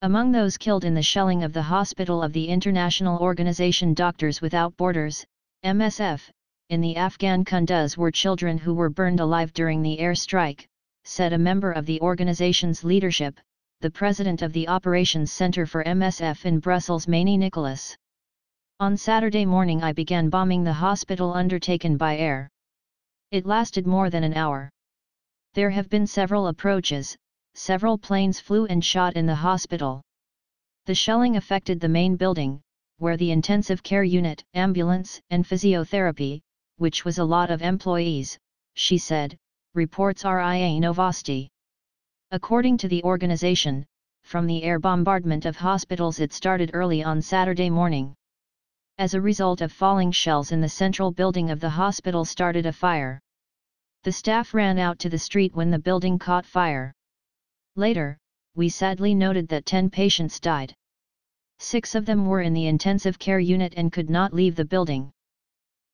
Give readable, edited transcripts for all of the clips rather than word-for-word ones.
Among those killed in the shelling of the hospital of the international organization Doctors Without Borders, MSF, in the Afghan Kunduz were children who were burned alive during the air strike, said a member of the organization's leadership, the president of the Operations Center for MSF in Brussels Maini Nicholas. On Saturday morning I began bombing the hospital undertaken by air. It lasted more than an hour. There have been several approaches, several planes flew and shot in the hospital. The shelling affected the main building, where the intensive care unit, ambulance, and physiotherapy, which was a lot of employees, she said, reports RIA Novosti. According to the organization, from the air bombardment of hospitals it started early on Saturday morning. As a result of falling shells in the central building of the hospital started a fire. The staff ran out to the street when the building caught fire. Later, we sadly noted that 10 patients died. 6 of them were in the intensive care unit and could not leave the building.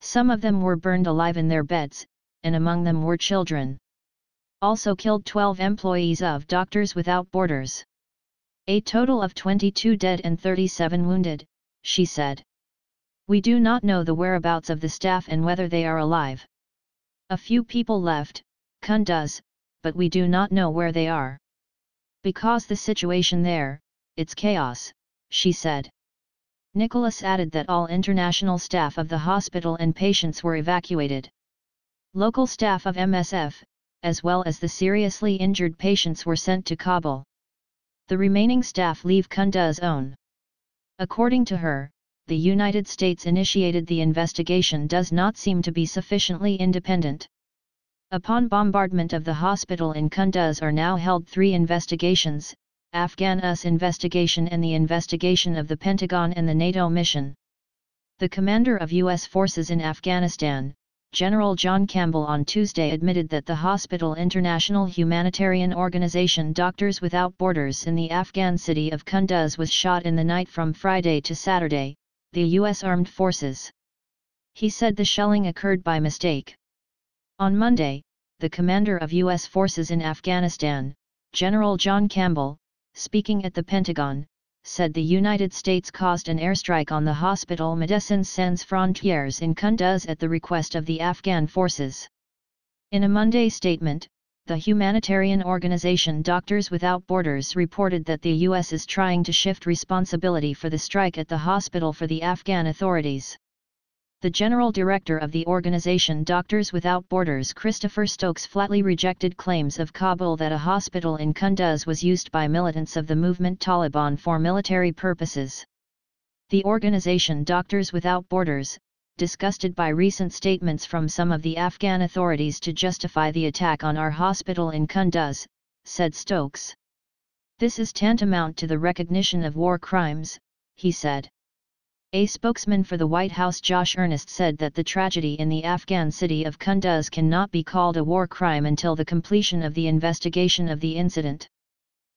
Some of them were burned alive in their beds, and among them were children. Also killed 12 employees of Doctors Without Borders. A total of 22 dead and 37 wounded, she said. We do not know the whereabouts of the staff and whether they are alive. A few people left Kunduz, but we do not know where they are. Because the situation there, it's chaos, she said. Nicholas added that all international staff of the hospital and patients were evacuated. Local staff of MSF, as well as the seriously injured patients, were sent to Kabul. The remaining staff leave Kunduz own. According to her, the United States initiated the investigation does not seem to be sufficiently independent. Upon bombardment of the hospital in Kunduz are now held 3 investigations, Afghan US investigation and the investigation of the Pentagon and the NATO mission. The commander of U.S. forces in Afghanistan, General John Campbell, on Tuesday admitted that the hospital international humanitarian organization Doctors Without Borders in the Afghan city of Kunduz was shot in the night from Friday to Saturday, the U.S. Armed Forces. He said the shelling occurred by mistake. On Monday, the commander of U.S. forces in Afghanistan, General John Campbell, speaking at the Pentagon, said the United States caused an airstrike on the hospital Médecins Sans Frontières in Kunduz at the request of the Afghan forces. In a Monday statement, the humanitarian organization Doctors Without Borders reported that the U.S. is trying to shift responsibility for the strike at the hospital for the Afghan authorities. The general director of the organization Doctors Without Borders, Christopher Stokes, flatly rejected claims of Kabul that a hospital in Kunduz was used by militants of the movement Taliban for military purposes. The organization Doctors Without Borders, disgusted by recent statements from some of the Afghan authorities to justify the attack on our hospital in Kunduz, said Stokes. This is tantamount to the recognition of war crimes, he said. A spokesman for the White House, Josh Earnest, said that the tragedy in the Afghan city of Kunduz cannot be called a war crime until the completion of the investigation of the incident.